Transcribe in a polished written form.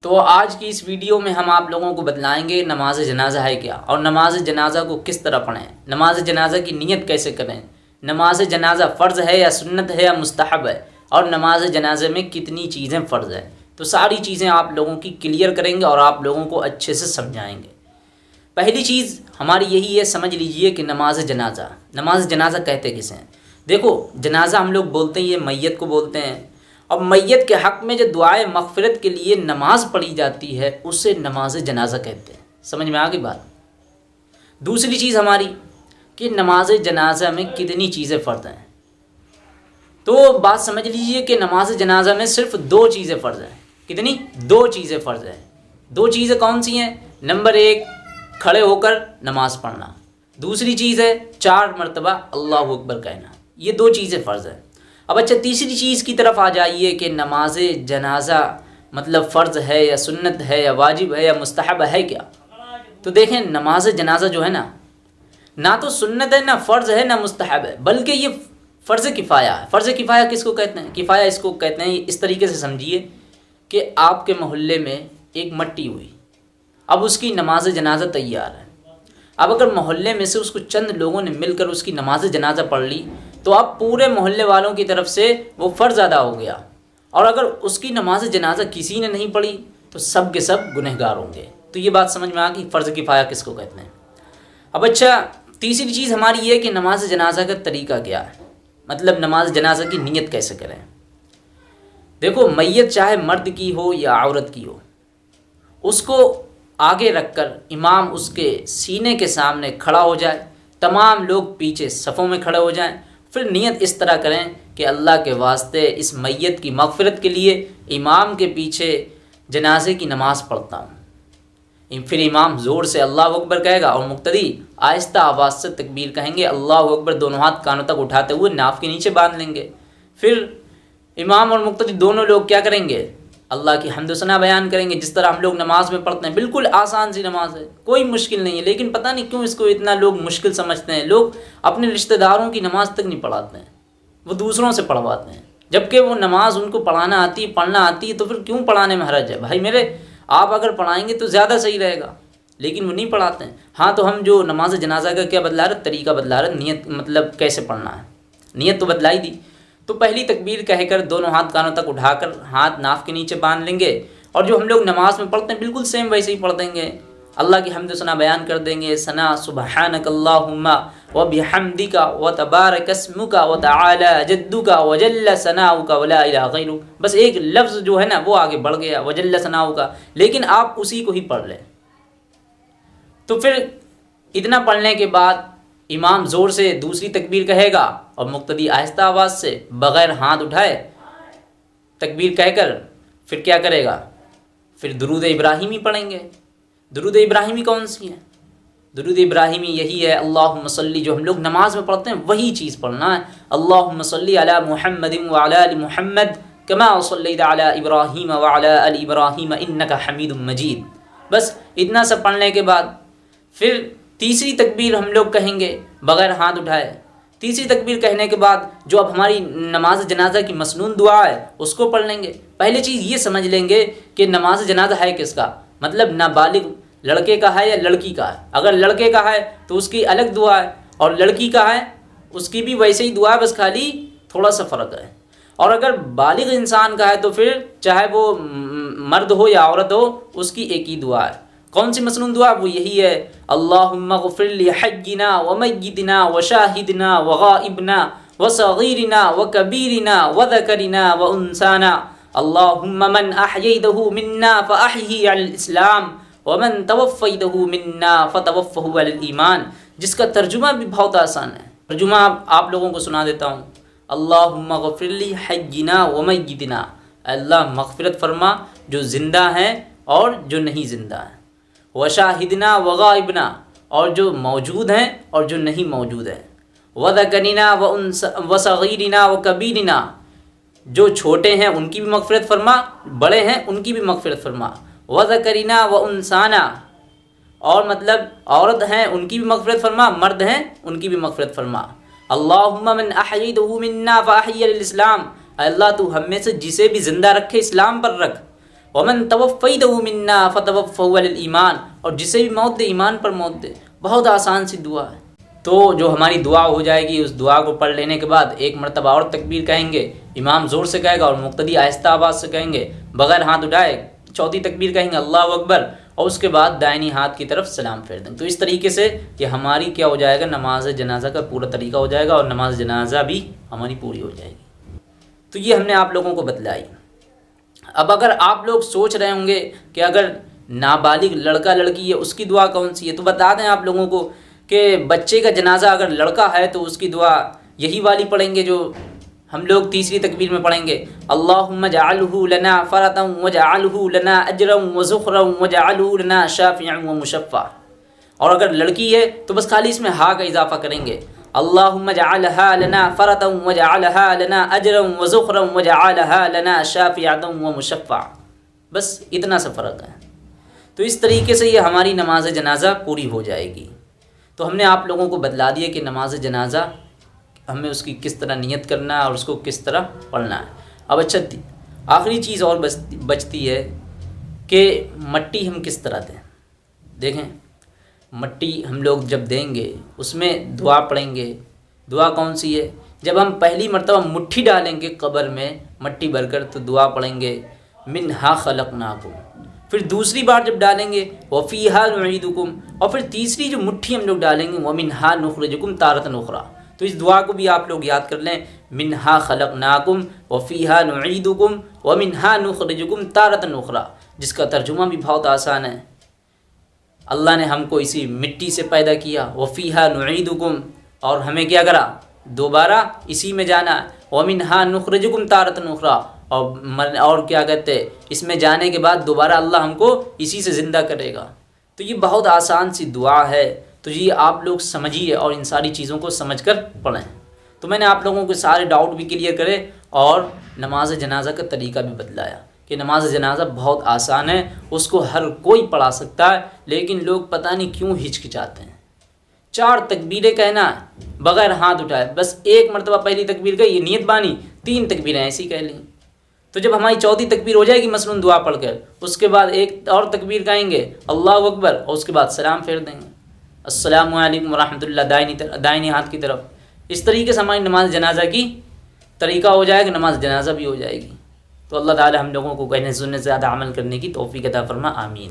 تو آج کی اس ویڈیو میں ہم آپ لوگوں کو بتلائیں گے نماز جنازہ ہے کیا، اور نماز جنازہ کو کس طرح پڑھیں، نماز جنازہ کی نیت کیسے کریں، نماز جنازہ فرض ہے یا سنت ہے یا مستحب ہے، اور نماز جنازے میں کتنی چیزیں فرض ہیں۔ تو ساری چیزیں آپ لوگوں کی کلیئر کریں گے اور آپ لوگوں کو اچھے سے سمجھائیں گے۔ پہلی چیز ہماری یہی ہے، سمجھ لیجئے کہ نماز جنازہ کہتے کسے ہیں۔ دیکھو، جنازہ ہم لوگ بولتے ہیں یہ میت کو بولتے ہیں، اور میت کے حق میں جو دعائے مغفرت کے لیے نماز پڑھی جاتی ہے اسے نماز جنازہ کہتے ہیں۔ سمجھ میں آ گئی بات؟ دوسری چیز ہماری کہ نماز جنازہ میں کتنی چیزیں فرض ہیں۔ تو بات سمجھ لیجئے کہ نماز جنازہ میں صرف 2 چیزیں فرض ہیں۔ کتنی؟ 2 چیزیں فرض ہیں۔ 2 چیزیں کون سی ہیں؟ نمبر 1، کھڑے ہو کر نماز پڑھنا۔ دوسری چیز ہے 4 مرتبہ اللہ اکبر کہنا۔ یہ 2 چیزیں فرض ہیں۔ اب اچھا، تیسری چیز کی طرف آ جائیے کہ نماز جنازہ مطلب فرض ہے یا سنت ہے یا واجب ہے یا مستحب ہے کیا؟ تو دیکھیں، نماز جنازہ جو ہے نا، نہ تو سنت ہے، نہ فرض ہے، نہ مستحب ہے، بلکہ یہ فرض کفایہ ہے۔ فرض کفایہ کس کو کہتے ہیں؟ کفایہ اس کو کہتے ہیں، اس طریقے سے سمجھیے کہ آپ کے محلے میں ایک مٹی ہوئی، اب اس کی نماز جنازہ تیار ہے۔ اب اگر محلے میں سے اس کو چند لوگوں نے مل کر اس کی نماز جنازہ پڑھ لی تو اب پورے محلے والوں کی طرف سے وہ فرض ادا ہو گیا، اور اگر اس کی نماز جنازہ کسی نے نہیں پڑھی تو سب کے سب گنہگار ہوں گے۔ تو یہ بات سمجھ میں آ گئی، فرض کفایہ کس کو کہتے ہیں۔ اب اچھا، تیسری چیز ہماری یہ کہ نماز جنازہ کا طریقہ کیا ہے، مطلب نماز جنازہ کی نیت کیسے کریں۔ دیکھو، میت چاہے مرد کی ہو یا عورت کی ہو، اس کو آگے رکھ کر امام اس کے سینے کے سامنے کھڑا ہو جائے، تمام لوگ پیچھے صفوں میں کھڑے ہو جائیں، پھر نیت اس طرح کریں کہ اللہ کے واسطے اس میت کی مغفرت کے لیے امام کے پیچھے جنازے کی نماز پڑھتا ہوں۔ پھر امام زور سے اللہ اکبر کہے گا اور مقتدی آہستہ آواز سے تکبیر کہیں گے، اللہ اکبر دونوں ہاتھ کانوں تک اٹھاتے ہوئے ناف کے نیچے باندھ لیں گے۔ پھر امام اور مقتدی دونوں لوگ کیا کریں گے؟ اللہ کی حمد و ثنا بیان کریں گے، جس طرح ہم لوگ نماز میں پڑھتے ہیں۔ بالکل آسان سی نماز ہے، کوئی مشکل نہیں ہے، لیکن پتہ نہیں کیوں اس کو اتنا لوگ مشکل سمجھتے ہیں۔ لوگ اپنے رشتہ داروں کی نماز تک نہیں پڑھاتے ہیں، وہ دوسروں سے پڑھواتے ہیں، جبکہ وہ نماز ان کو پڑھانا آتی ہے، پڑھنا آتی ہے، تو پھر کیوں پڑھانے میں حرج ہے؟ بھائی میرے، آپ اگر پڑھائیں گے تو زیادہ صحیح رہے گا، لیکن وہ نہیں پڑھاتے ہیں۔ ہاں، تو ہم جو نماز جنازہ کا کیا بدلا رہے، طریقہ بدلا رہے، نیت مطلب کیسے پڑھنا ہے۔ نیت تو بدلائی دی۔ تو پہلی تکبیر کہہ کر دونوں ہاتھ کانوں تک اٹھا کر ہاتھ ناف کے نیچے باندھ لیں گے، اور جو ہم لوگ نماز میں پڑھتے ہیں بالکل سیم ویسے ہی پڑھ دیں گے۔ اللہ کی حمد و ثنا بیان کر دیں گے، ثنا سبحانک اللہم وبحمدک وتبارک اسمک وتعالی جدک وجل ثناؤک ولا الہ غیرک۔ بس ایک لفظ جو ہے نا وہ آگے بڑھ گیا، وجل ثناؤک، لیکن آپ اسی کو ہی پڑھ لیں۔ تو پھر اتنا پڑھنے کے بعد امام زور سے دوسری تکبیر کہے گا اور مقتدی آہستہ آواز سے بغیر ہاتھ اٹھائے تکبیر کہہ کر پھر کیا کرے گا؟ پھر درود ابراہیمی پڑھیں گے۔ درود ابراہیمی کون سی ہے؟ درود ابراہیمی یہی ہے، اللہم صلی، جو ہم لوگ نماز میں پڑھتے ہیں وہی چیز پڑھنا ہے، اللہم صلی علی محمد وعلی آل محمد کما صلیت علی ابراہیم وعلی آل ابراہیم انک حمید مجید۔ بس اتنا سب پڑھنے کے بعد پھر تیسری تکبیر ہم لوگ کہیں گے بغیر ہاتھ اٹھائے۔ تیسری تکبیر کہنے کے بعد جو اب ہماری نماز جنازہ کی مسنون دعا ہے اس کو پڑھ لیں گے۔ پہلے چیز یہ سمجھ لیں گے کہ نماز جنازہ ہے کس کا، مطلب نابالغ لڑکے کا ہے یا لڑکی کا ہے۔ اگر لڑکے کا ہے تو اس کی الگ دعا ہے، اور لڑکی کا ہے اس کی بھی ویسے ہی دعا ہے، بس خالی تھوڑا سا فرق ہے۔ اور اگر بالغ انسان کا ہے تو پھر چاہے وہ مرد ہو یا عورت ہو، اس کی ایک ہی دعا ہے۔ کون سی مسنون دعا؟ وہ یہی ہے، اللہم اغفر لحینا ومیتنا وشاہدنا وغائبنا وصغیرنا وکبیرنا وذکرنا وانسانا، اللہم من احییتہ منا فاحیہ علی الاسلام ومن توفیتہ منا فتوفہ علی الایمان۔ جس کا ترجمہ بھی بہت آسان ہے، ترجمہ آپ لوگوں کو سنا دیتا ہوں۔ اللہم اغفر لحینا ومیتنا، اللہ مغفرت فرما جو زندہ ہیں اور جو نہیں زندہ ہیں، وشاہدنا وغائبنا، اور جو موجود ہیں اور جو نہیں موجود ہیں، وذکرنا وصغیرنا وکبیرنا، جو چھوٹے ہیں ان کی بھی مغفرت فرما، بڑے ہیں ان کی بھی مغفرت فرما، وذکرنا وانسانا، اور مطلب عورت ہیں ان کی بھی مغفرت فرما، مرد ہیں ان کی بھی مغفرت فرما۔ اللہم من احییتہ منا فاحیہ الاسلام، اللہ تو ہم میں سے جسے بھی زندہ رکھے اسلام پر رکھ، ومن توفیتہ منا فتوفہ علی الایمان، اور جسے بھی موت دے ایمان پر موت دے۔ بہت آسان سی دعا ہے۔ تو جو ہماری دعا ہو جائے گی، اس دعا کو پڑھ لینے کے بعد ایک مرتبہ اور تکبیر کہیں گے، امام زور سے کہے گا اور مقتدی آہستہ آواز سے کہیں گے، بغیر ہاتھ اٹھائے چوتھی تکبیر کہیں گے اللہ اکبر، اور اس کے بعد دائنی ہاتھ کی طرف سلام پھیر دیں گے۔ تو اس طریقے سے یہ ہماری کیا ہو جائے گا، نماز جنازہ کا پورا طریقہ ہو جائے گا، اور نماز جنازہ بھی ہماری پوری ہو جائے گی۔ تو یہ ہم نے آپ لوگوں کو بتلائی۔ اب اگر آپ لوگ سوچ رہے ہوں گے کہ اگر نابالغ لڑکا لڑکی ہے اس کی دعا کون سی ہے، تو بتا دیں آپ لوگوں کو کہ بچے کا جنازہ اگر لڑکا ہے تو اس کی دعا یہی والی پڑھیں گے جو ہم لوگ تیسری تکبیر میں پڑھیں گے، اللہم اجعلہ لنا فرطا واجعلہ لنا اجرا وزخرا واجعلہ لنا شافعا ومشفعا۔ اور اگر لڑکی ہے تو بس خالی اس میں ہا کا اضافہ کریں گے، اللہم اجعلہا لنا فرطا واجعلہا لنا اجرا وزخرا واجعلہا لنا شافعا ومشفعا۔ بس اتنا سا فرق ہے۔ تو اس طریقے سے یہ ہماری نماز جنازہ پوری ہو جائے گی۔ تو ہم نے آپ لوگوں کو بتلا دیا کہ نماز جنازہ ہمیں اس کی کس طرح نیت کرنا ہے اور اس کو کس طرح پڑھنا ہے۔ اب اچھا آخری چیز اور بچتی ہے کہ مٹی ہم کس طرح دیں۔ دیکھیں مٹی ہم لوگ جب دیں گے اس میں دعا پڑھیں گے۔ دعا کون سی ہے؟ جب ہم پہلی مرتبہ مٹھی ڈالیں گے قبر میں مٹی بھر کر تو دعا پڑھیں گے منہا خلقناکم۔ پھر دوسری بار جب ڈالیں گے وفیہا نعیدکم، اور پھر تیسری جو مٹھی ہم لوگ ڈالیں گے ومنہا نخرجکم تارۃ اخری۔ تو اس دعا کو بھی آپ لوگ یاد کر لیں، منہا خلقناکم وفیہا نعیدکم ومنہا نخرجکم تارۃ اخری، جس کا ترجمہ بھی بہت آسان ہے۔ اللہ نے ہم کو اسی مٹی سے پیدا کیا، وفیہا نعیدکم، اور ہمیں کیا کرا، دوبارہ اسی میں جانا، ومنہا نخرجکم تارۃ اخری، اور کیا کہتے ہیں اس میں جانے کے بعد دوبارہ اللہ ہم کو اسی سے زندہ کرے گا۔ تو یہ بہت آسان سی دعا ہے، تو یہ آپ لوگ سمجھیے اور ان ساری چیزوں کو سمجھ کر پڑھیں۔ تو میں نے آپ لوگوں کے سارے ڈاؤٹ بھی کلیئر کرے اور نماز جنازہ کا طریقہ بھی بتلایا کہ نماز جنازہ بہت آسان ہے، اس کو ہر کوئی پڑھا سکتا ہے، لیکن لوگ پتہ نہیں کیوں ہچکچاتے ہیں۔ 4 تکبیریں کہنا بغیر ہاتھ اٹھائے، بس ایک مرتبہ پہلی تکبیر کا یہ نیت بانی، 3 تکبیریں ایسی کہہ لیں۔ تو جب ہماری چوتھی تکبیر ہو جائے گی مثلاً دعا پڑھ کر، اس کے بعد ایک اور تکبیر کہیں گے اللہ اکبر، اور اس کے بعد سلام پھیر دیں گے السلام علیکم ورحمۃ اللہ دائنی ہاتھ کی طرف۔ اس طریقے سے ہماری نماز جنازہ کی طریقہ ہو جائے گا، نماز جنازہ بھی ہو جائے گی۔ تو اللہ تعالی ہم لوگوں کو کہنے سننے سے زیادہ عمل کرنے کی توفیق عطا فرما، آمین۔